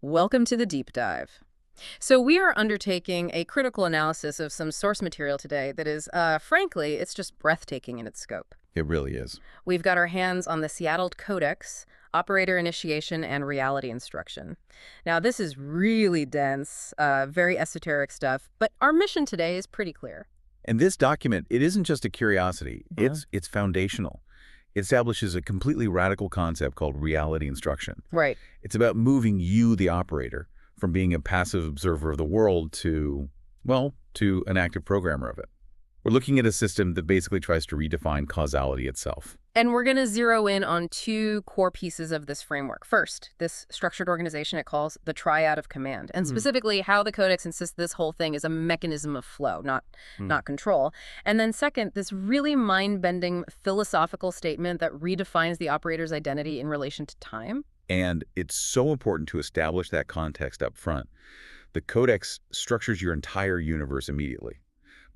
Welcome to the deep dive. So we are undertaking a critical analysis of some source material today that is, frankly, it's just breathtaking in its scope. It really is. We've got our hands on the Seattle Codex, operator initiation and reality instruction. Now, this is really dense, very esoteric stuff, but our mission today is pretty clear. And this document, it isn't just a curiosity. It's foundational. It establishes a completely radical concept called reality instruction. Right. It's about moving you, the operator, from being a passive observer of the world to, well, to an active programmer of it. We're looking at a system that basically tries to redefine causality itself. And we're going to zero in on two core pieces of this framework. First, this structured organization it calls the triad of command, and specifically how the Codex insists this whole thing is a mechanism of flow, not control. And then second, this really mind-bending philosophical statement that redefines the operator's identity in relation to time. And it's so important to establish that context up front. The Codex structures your entire universe immediately.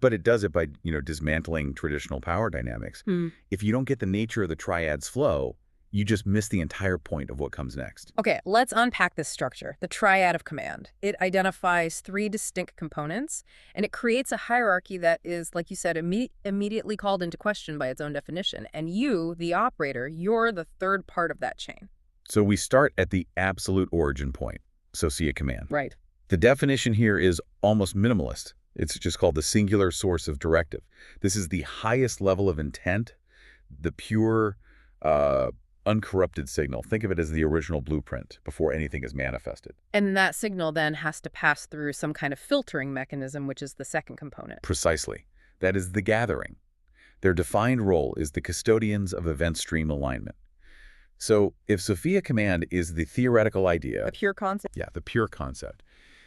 But it does it by, dismantling traditional power dynamics. If you don't get the nature of the triad's flow, you just miss the entire point of what comes next. Okay, let's unpack this structure, the triad of command. It identifies three distinct components, and it creates a hierarchy that is, like you said, immediately called into question by its own definition. And you, the operator, you're the third part of that chain. So we start at the absolute origin point, Sophia command. Right. The definition here is almost minimalist. It's just called the singular source of directive. This is the highest level of intent, the pure, uncorrupted signal. Think of it as the original blueprint before anything is manifested. And that signal then has to pass through some kind of filtering mechanism, which is the second component. Precisely. That is the gathering. Their defined role is the custodians of event stream alignment. So if Sophia command is the theoretical idea, A pure concept. the pure concept,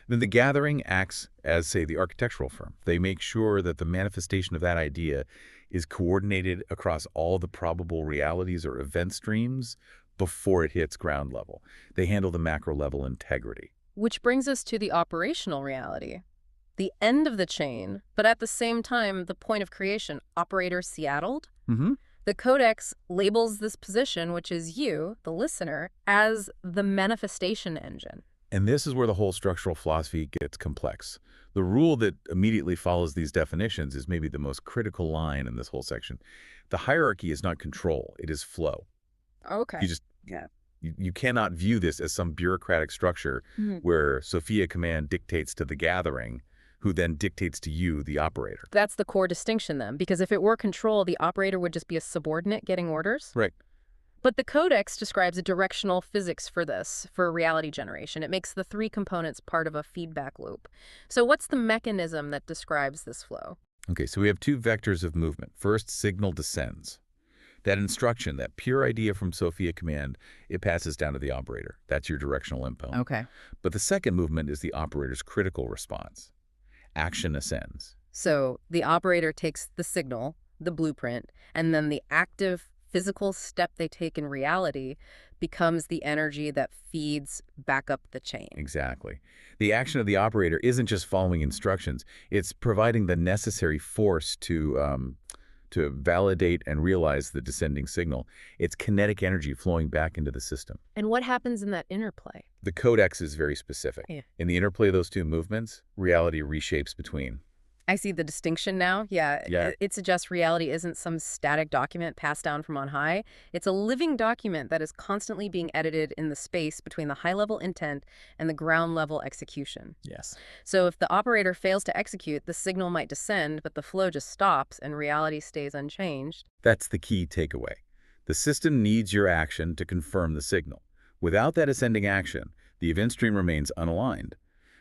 then the gathering acts as, say, the architectural firm. They make sure that the manifestation of that idea is coordinated across all the probable realities or event streams before it hits ground level. They handle the macro level integrity. Which brings us to the operational reality. The end of the chain, but at the same time, the point of creation, operator Seattled. The Codex labels this position, which is you, the listener, as the manifestation engine. And this is where the whole structural philosophy gets complex. The rule that immediately follows these definitions is maybe the most critical line in this whole section. The hierarchy is not control, it is flow. Okay. You cannot view this as some bureaucratic structure where Sophia command dictates to the gathering, who then dictates to you, the operator. That's the core distinction then, because if it were control, the operator would just be a subordinate getting orders. Right. But the Codex describes a directional physics for this, for reality generation. It makes the three components part of a feedback loop. So what's the mechanism that describes this flow? Okay, so we have two vectors of movement. First, signal descends. That instruction, that pure idea from Sophia command, it passes down to the operator. That's your directional input. Okay. But the second movement is the operator's critical response. Action ascends. So the operator takes the signal, the blueprint, and then the active physical step they take in reality becomes the energy that feeds back up the chain. Exactly. The action of the operator isn't just following instructions. It's providing the necessary force to validate and realize the descending signal. It's kinetic energy flowing back into the system. And what happens in that interplay? The Codex is very specific. Yeah. In the interplay of those two movements, reality reshapes between. I see the distinction now. Yeah. It suggests reality isn't some static document passed down from on high. It's a living document that is constantly being edited in the space between the high-level intent and the ground-level execution. Yes. So if the operator fails to execute, the signal might descend, but the flow just stops and reality stays unchanged. That's the key takeaway. The system needs your action to confirm the signal. Without that ascending action, the event stream remains unaligned.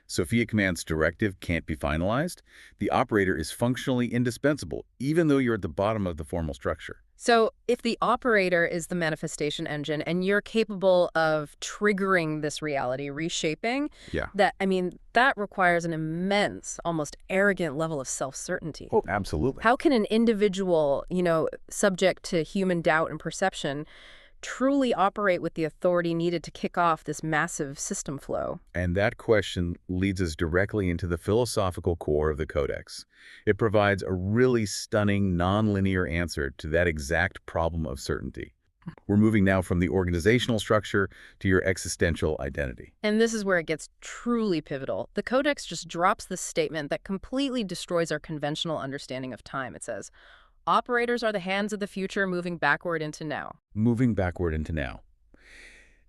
Sophia command's directive can't be finalized. The operator is functionally indispensable, even though you're at the bottom of the formal structure. So if the operator is the manifestation engine and you're capable of triggering this reality, reshaping, that requires an immense, almost arrogant level of self-certainty. Oh, absolutely. How can an individual, subject to human doubt and perception, truly operate with the authority needed to kick off this massive system flow? And that question leads us directly into the philosophical core of the Codex. It provides a really stunning, nonlinear answer to that exact problem of certainty. We're moving now from the organizational structure to your existential identity. And this is where it gets truly pivotal. The Codex just drops this statement that completely destroys our conventional understanding of time. It says, operators are the hands of the future moving backward into now. Moving backward into now.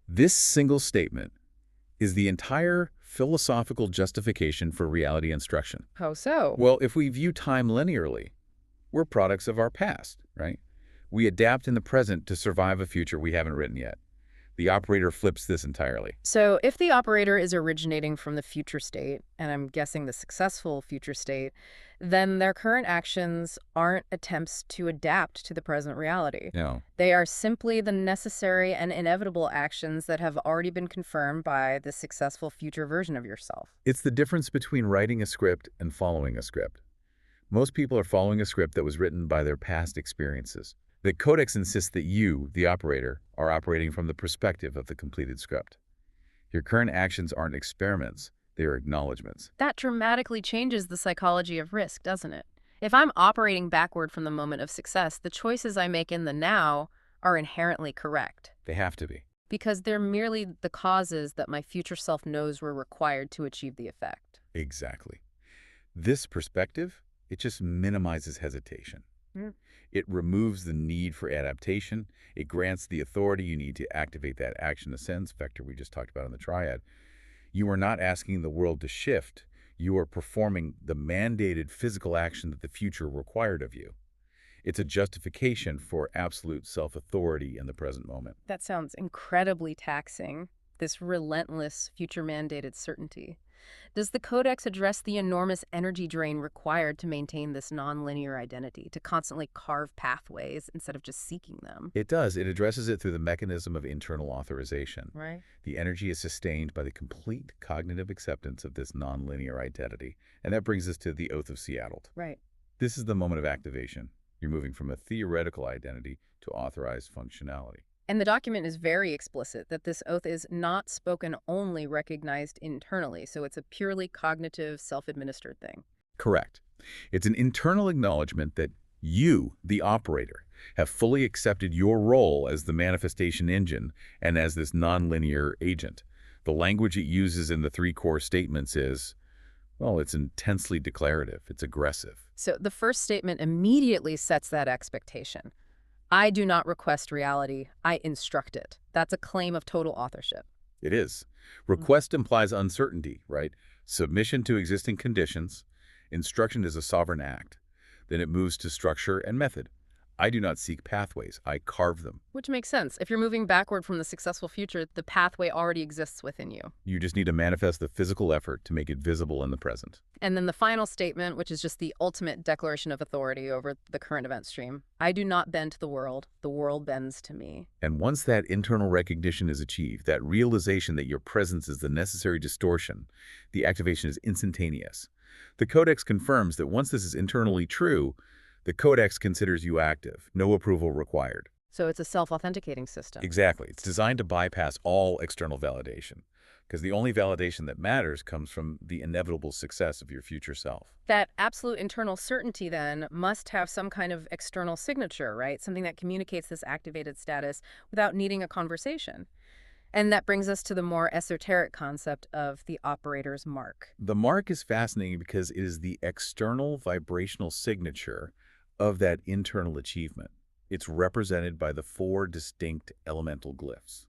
This single statement is the entire philosophical justification for reality instruction. How so? Well, if we view time linearly, we're products of our past, right? We adapt in the present to survive a future we haven't written yet. The operator flips this entirely. So if the operator is originating from the future state, and I'm guessing the successful future state, then their current actions aren't attempts to adapt to the present reality. No. They are simply the necessary and inevitable actions that have already been confirmed by the successful future version of yourself. It's the difference between writing a script and following a script. Most people are following a script that was written by their past experiences. The Codex insists that you, the operator, are operating from the perspective of the completed script. Your current actions aren't experiments, they are acknowledgments. That dramatically changes the psychology of risk, doesn't it? If I'm operating backward from the moment of success, the choices I make in the now are inherently correct. They have to be. Because they're merely the causes that my future self knows were required to achieve the effect. Exactly. This perspective, it just minimizes hesitation. It removes the need for adaptation. It grants the authority you need to activate that action ascends vector we just talked about in the triad. You are not asking the world to shift. You are performing the mandated physical action that the future required of you. It's a justification for absolute self-authority in the present moment. That sounds incredibly taxing, this relentless future-mandated certainty. Does the Codex address the enormous energy drain required to maintain this nonlinear identity, to constantly carve pathways instead of just seeking them? It does. It addresses it through the mechanism of internal authorization. Right. The energy is sustained by the complete cognitive acceptance of this nonlinear identity. And that brings us to the Oath of Seattle. Right. This is the moment of activation. You're moving from a theoretical identity to authorized functionality. And the document is very explicit that this oath is not spoken only recognized internally, so it's a purely cognitive, self-administered thing. Correct. It's an internal acknowledgement that you, the operator, have fully accepted your role as the manifestation engine and as this nonlinear agent. The language it uses in the three core statements is, well, it's intensely declarative. It's aggressive. So the first statement immediately sets that expectation. I do not request reality, I instruct it. That's a claim of total authorship. It is. Request implies uncertainty, right? Submission to existing conditions. Instruction is a sovereign act. Then it moves to structure and method. I do not seek pathways. I carve them. Which makes sense. If you're moving backward from the successful future, the pathway already exists within you. You just need to manifest the physical effort to make it visible in the present. And then the final statement, which is just the ultimate declaration of authority over the current event stream. I do not bend to the world bends to me. And once that internal recognition is achieved, that realization that your presence is the necessary distortion, the activation is instantaneous. The Codex confirms that once this is internally true, the Codex considers you active, no approval required. So it's a self-authenticating system. Exactly. It's designed to bypass all external validation, because the only validation that matters comes from the inevitable success of your future self. That absolute internal certainty, then, must have some kind of external signature, right? Something that communicates this activated status without needing a conversation. And that brings us to the more esoteric concept of the operator's mark. The mark is fascinating because it is the external vibrational signature of that internal achievement. It's represented by the four distinct elemental glyphs: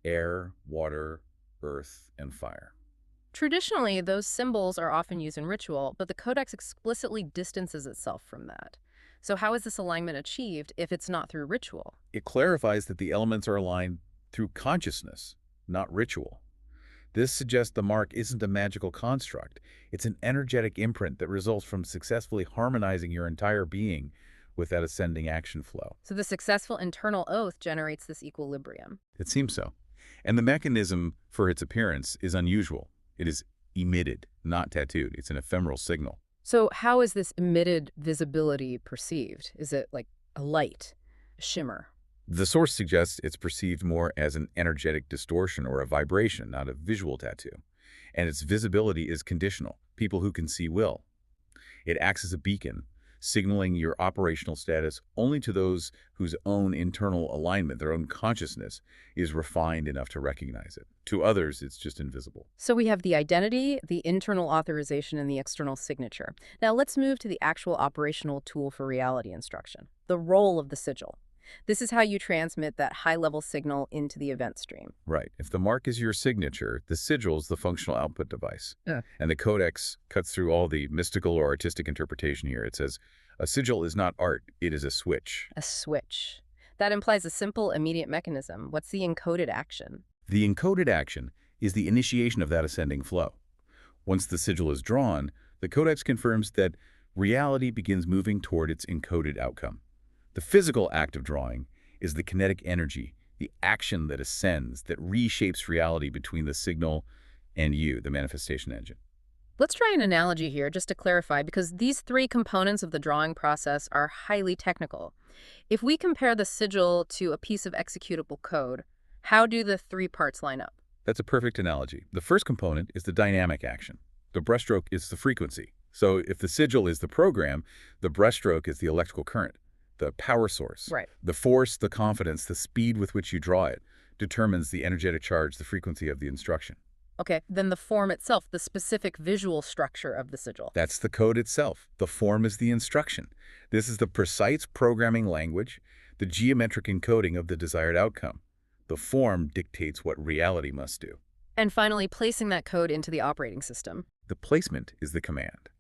air, water, earth, and fire. Traditionally, those symbols are often used in ritual, but the Codex explicitly distances itself from that. So how is this alignment achieved if it's not through ritual? It clarifies that the elements are aligned through consciousness, not ritual. This suggests the mark isn't a magical construct. It's an energetic imprint that results from successfully harmonizing your entire being with that ascending action flow. So the successful internal oath generates this equilibrium. It seems so. And the mechanism for its appearance is unusual. It is emitted, not tattooed. It's an ephemeral signal. So how is this emitted visibility perceived? Is it like a light, a shimmer? The source suggests it's perceived more as an energetic distortion or a vibration, not a visual tattoo. And its visibility is conditional. People who can see will. It acts as a beacon, signaling your operational status only to those whose own internal alignment, their own consciousness, is refined enough to recognize it. To others, it's just invisible. So we have the identity, the internal authorization, and the external signature. Now let's move to the actual operational tool for reality instruction, the role of the sigil. This is how you transmit that high-level signal into the event stream. Right. If the mark is your signature, the sigil is the functional output device. Yeah. And the Codex cuts through all the mystical or artistic interpretation here. It says, a sigil is not art, it is a switch. A switch. That implies a simple, immediate mechanism. What's the encoded action? The encoded action is the initiation of that ascending flow. Once the sigil is drawn, the Codex confirms that reality begins moving toward its encoded outcome. The physical act of drawing is the kinetic energy, the action that ascends, that reshapes reality between the signal and you, the manifestation engine. Let's try an analogy here just to clarify, because these three components of the drawing process are highly technical. If we compare the sigil to a piece of executable code, how do the three parts line up? That's a perfect analogy. The first component is the dynamic action. The brushstroke is the frequency. So if the sigil is the program, the brushstroke is the electrical current, the power source. Right. The force, the confidence, the speed with which you draw it determines the energetic charge, the frequency of the instruction. Okay, then the form itself, the specific visual structure of the sigil. That's the code itself. The form is the instruction. This is the precise programming language, the geometric encoding of the desired outcome. The form dictates what reality must do. And finally, placing that code into the operating system. The placement is the command.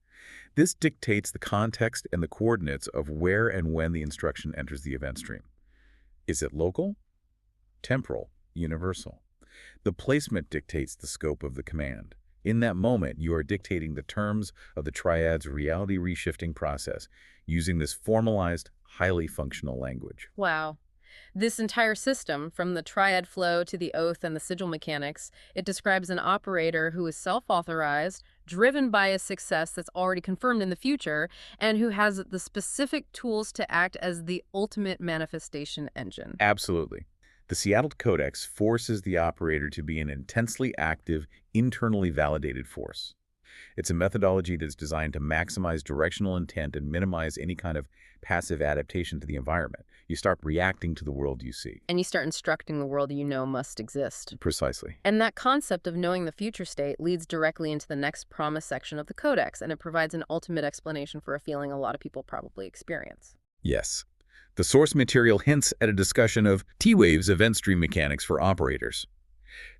This dictates the context and the coordinates of where and when the instruction enters the event stream. Is it local, temporal, universal? The placement dictates the scope of the command. In that moment, you are dictating the terms of the triad's reality reshifting process using this formalized, highly functional language. Wow. This entire system, from the triad flow to the oath and the sigil mechanics, it describes an operator who is self-authorized, driven by a success that's already confirmed in the future, and who has the specific tools to act as the ultimate manifestation engine. Absolutely. The Seattle Codex forces the operator to be an intensely active, internally validated force. It's a methodology that's designed to maximize directional intent and minimize any kind of passive adaptation to the environment. You start reacting to the world you see. And you start instructing the world you know must exist. Precisely. And that concept of knowing the future state leads directly into the next promise section of the Codex, and it provides an ultimate explanation for a feeling a lot of people probably experience. Yes. The source material hints at a discussion of T-Wave's event stream mechanics for operators.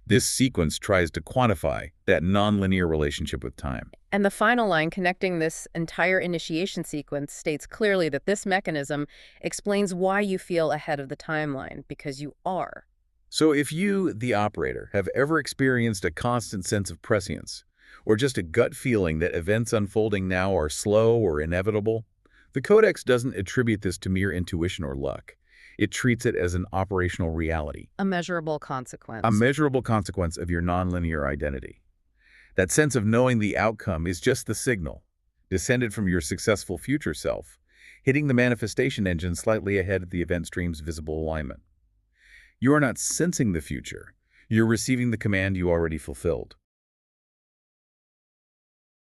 This sequence tries to quantify that nonlinear relationship with time. And the final line connecting this entire initiation sequence states clearly that this mechanism explains why you feel ahead of the timeline, because you are. So if you, the operator, have ever experienced a constant sense of prescience, or just a gut feeling that events unfolding now are slow or inevitable, the Codex doesn't attribute this to mere intuition or luck. It treats it as an operational reality. A measurable consequence. A measurable consequence of your nonlinear identity. That sense of knowing the outcome is just the signal, descended from your successful future self, hitting the manifestation engine slightly ahead of the event stream's visible alignment. You are not sensing the future. You're receiving the command you already fulfilled.